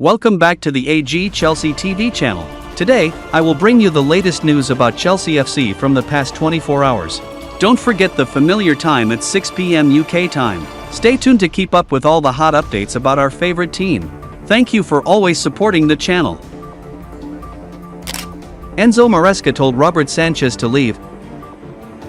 Welcome back to the AG Chelsea TV channel. Today, I will bring you the latest news about Chelsea FC from the past 24 hours. Don't forget the familiar time at 6 p.m. UK time. Stay tuned to keep up with all the hot updates about our favorite team. Thank you for always supporting the channel. Enzo Moresca told Robert Sanchez to leave.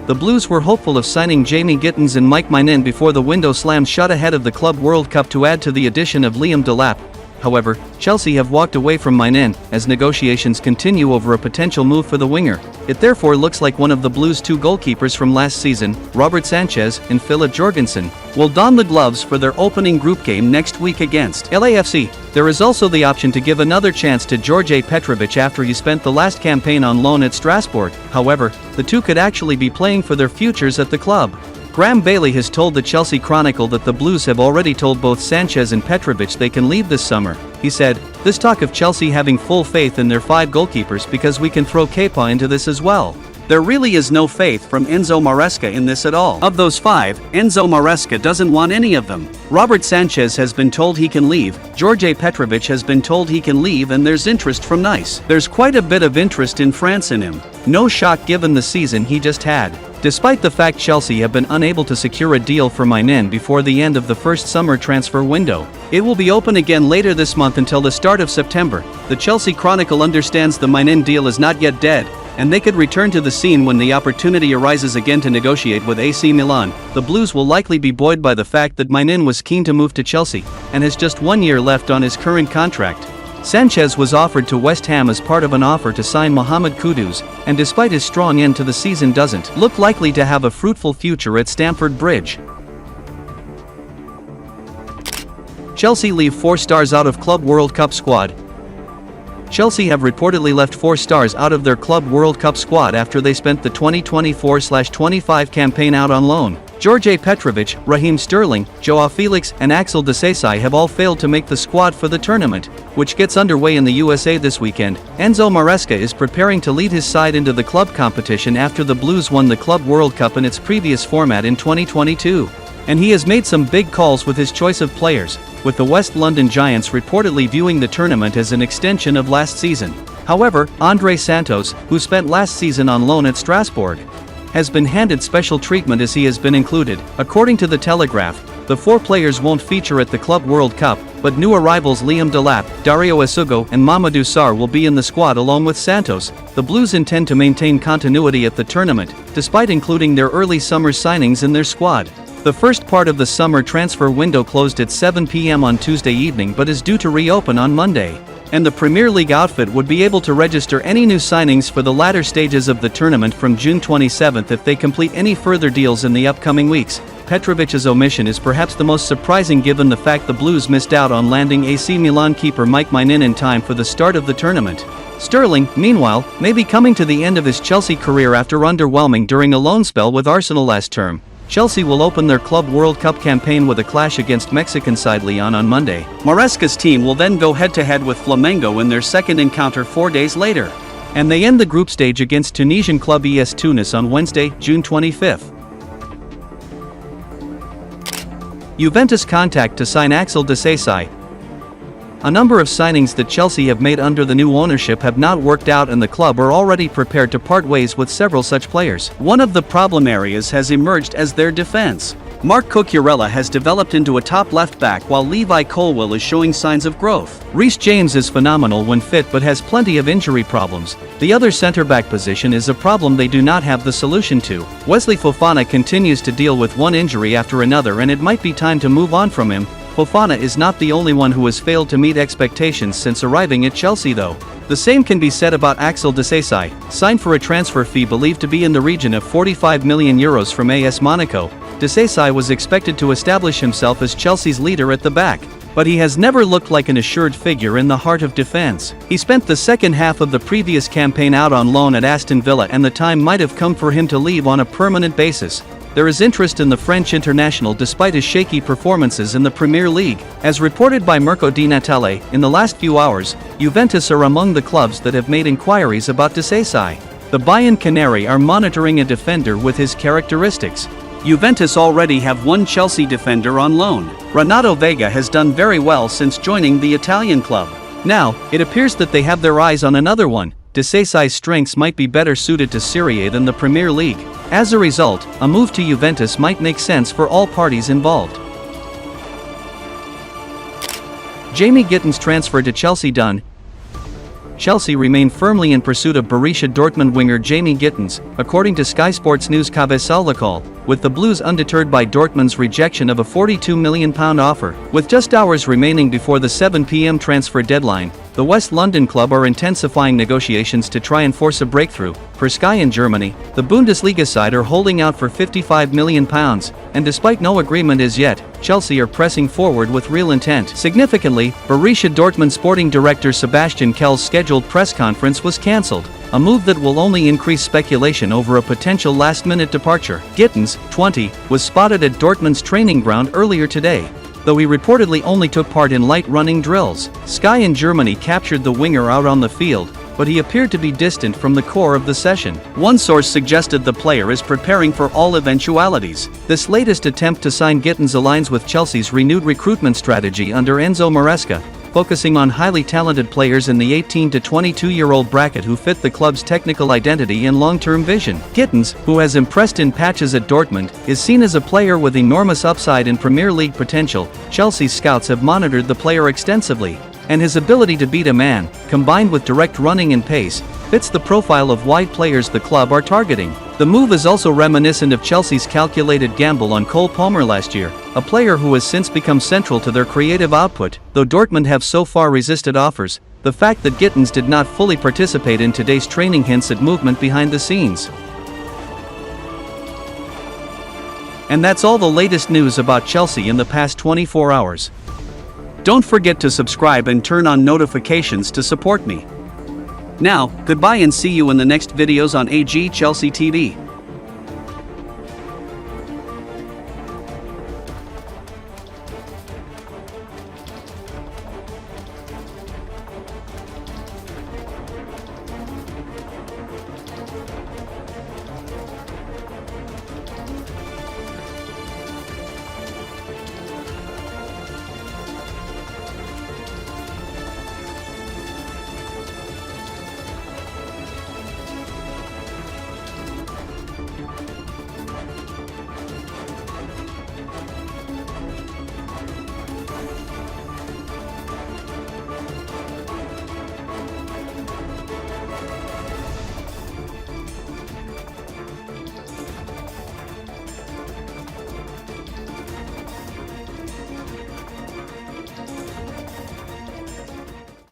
The Blues were hopeful of signing Jamie Gittens and Mike Maatsen before the window slammed shut ahead of the Club World Cup to add to the addition of Liam Delap. However, Chelsea have walked away from Maatsen as negotiations continue over a potential move for the winger. It therefore looks like one of the Blues' two goalkeepers from last season, Robert Sanchez and Philip Jorgensen, will don the gloves for their opening group game next week against LAFC. There is also the option to give another chance to Djordje Petrovic after he spent the last campaign on loan at Strasbourg. However, the two could actually be playing for their futures at the club. Graham Bailey has told the Chelsea Chronicle that the Blues have already told both Sanchez and Petrovic they can leave this summer. He said, "This talk of Chelsea having full faith in their 5 goalkeepers because we can throw Kepa into this as well. There really is no faith from Enzo Moresca in this at all. Of those 5, Enzo Moresca doesn't want any of them. Robert Sanchez has been told he can leave, Djordje Petrovic has been told he can leave, and there's interest from Nice. There's quite a bit of interest in France in him. No shock given the season he just had." Despite the fact Chelsea have been unable to secure a deal for Maatsen before the end of the first summer transfer window, it will be open again later this month until the start of September. The Chelsea Chronicle understands the Maatsen deal is not yet dead, and they could return to the scene when the opportunity arises again to negotiate with AC Milan. The Blues will likely be buoyed by the fact that Maatsen was keen to move to Chelsea, and has just 1 year left on his current contract. Sanchez was offered to West Ham as part of an offer to sign Mohamed Kudus, and despite his strong end to the season doesn't look likely to have a fruitful future at Stamford Bridge. Chelsea leave 4 stars out of Club World Cup squad. Chelsea have reportedly left 4 stars out of their Club World Cup squad after they spent the 2024-25 campaign out on loan. Djordje Petrovic, Raheem Sterling, Joao Felix and Axel Disasi have all failed to make the squad for the tournament, which gets underway in the USA this weekend. Enzo Moresca is preparing to lead his side into the club competition after the Blues won the Club World Cup in its previous format in 2022. And he has made some big calls with his choice of players, with the West London Giants reportedly viewing the tournament as an extension of last season. However, Andre Santos, who spent last season on loan at Strasbourg, has been handed special treatment as he has been included. According to the Telegraph, the 4 players won't feature at the Club World Cup, but new arrivals Liam Delap, Dario Esugo and Mamadou Sarr will be in the squad along with Santos. The Blues intend to maintain continuity at the tournament, despite including their early summer signings in their squad. The first part of the summer transfer window closed at 7 p.m. on Tuesday evening but is due to reopen on Monday. And the Premier League outfit would be able to register any new signings for the latter stages of the tournament from June 27 if they complete any further deals in the upcoming weeks. Petrovic's omission is perhaps the most surprising given the fact the Blues missed out on landing AC Milan keeper Mike Maatsen in time for the start of the tournament. Sterling, meanwhile, may be coming to the end of his Chelsea career after underwhelming during a loan spell with Arsenal last term. Chelsea will open their Club World Cup campaign with a clash against Mexican side Lyon on Monday. Moresca's team will then go head-to-head with Flamengo in their second encounter 4 days later. And they end the group stage against Tunisian club ES Tunis on Wednesday, June 25. Juventus contact to sign Axel Disasi. A number of signings that Chelsea have made under the new ownership have not worked out and the club are already prepared to part ways with several such players. One of the problem areas has emerged as their defense. Marc Cucurella has developed into a top left back while Levi Colwill is showing signs of growth. Reece James is phenomenal when fit but has plenty of injury problems. The other centre-back position is a problem they do not have the solution to. Wesley Fofana continues to deal with one injury after another and it might be time to move on from him. Fofana is not the only one who has failed to meet expectations since arriving at Chelsea though. The same can be said about Axel Disasi, signed for a transfer fee believed to be in the region of €45 million from AS Monaco. Disasi was expected to establish himself as Chelsea's leader at the back, but he has never looked like an assured figure in the heart of defense. He spent the second half of the previous campaign out on loan at Aston Villa and the time might have come for him to leave on a permanent basis. There is interest in the French international despite his shaky performances in the Premier League. As reported by Mirko Di Natale, in the last few hours, Juventus are among the clubs that have made inquiries about Disasi. The Bayern Canary are monitoring a defender with his characteristics. Juventus already have one Chelsea defender on loan. Renato Vega has done very well since joining the Italian club. Now, it appears that they have their eyes on another one. Disasi's strengths might be better suited to Serie A than the Premier League. As a result, a move to Juventus might make sense for all parties involved. Jamie Gittens transfer to Chelsea done. Chelsea remain firmly in pursuit of Borussia Dortmund winger Jamie Gittens, according to Sky Sports News Cabeçal Local, with the Blues undeterred by Dortmund's rejection of a £42 million offer. With just hours remaining before the 7 p.m. transfer deadline, the West London club are intensifying negotiations to try and force a breakthrough. Per Sky in Germany, the Bundesliga side are holding out for £55 million, and despite no agreement as yet, Chelsea are pressing forward with real intent. Significantly, Borussia Dortmund sporting director Sebastian Kell's scheduled press conference was cancelled, a move that will only increase speculation over a potential last-minute departure. Gittens, 20, was spotted at Dortmund's training ground earlier today, though he reportedly only took part in light running drills. Sky in Germany captured the winger out on the field, but he appeared to be distant from the core of the session. One source suggested the player is preparing for all eventualities. This latest attempt to sign Gittens aligns with Chelsea's renewed recruitment strategy under Enzo Moresca, focusing on highly talented players in the 18 to 22-year-old bracket who fit the club's technical identity and long-term vision. Gittens, who has impressed in patches at Dortmund, is seen as a player with enormous upside and Premier League potential. Chelsea's scouts have monitored the player extensively, and his ability to beat a man, combined with direct running and pace, fits the profile of wide players the club are targeting. The move is also reminiscent of Chelsea's calculated gamble on Cole Palmer last year, a player who has since become central to their creative output. Though Dortmund have so far resisted offers, the fact that Gittens did not fully participate in today's training hints at movement behind the scenes. And that's all the latest news about Chelsea in the past 24 hours. Don't forget to subscribe and turn on notifications to support me. Now, goodbye and see you in the next videos on AG Chelsea TV.